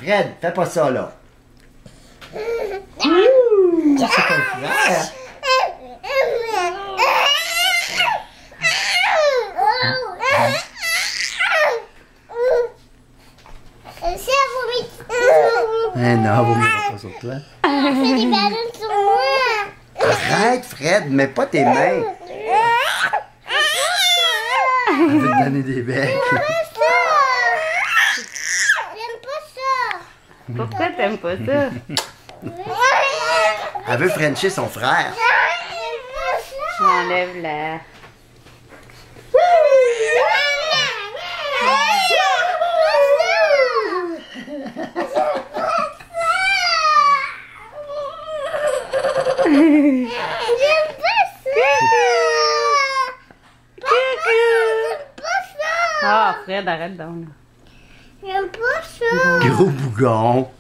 Fred, fais pas ça, là. Ouh, c'est ton frère. Eh non, vous ne pas sur toi. Fais des ballons sur moi. Arrête, Fred, mets pas tes mains. Elle veut te donner des becs. J'aime pas ça. Pourquoi t'aimes pas ça? Elle veut frencher son frère. J'enlève la... J'aime pas ça. Ah, Fred, arrête donc. J'aime pas ça. Gros bougon.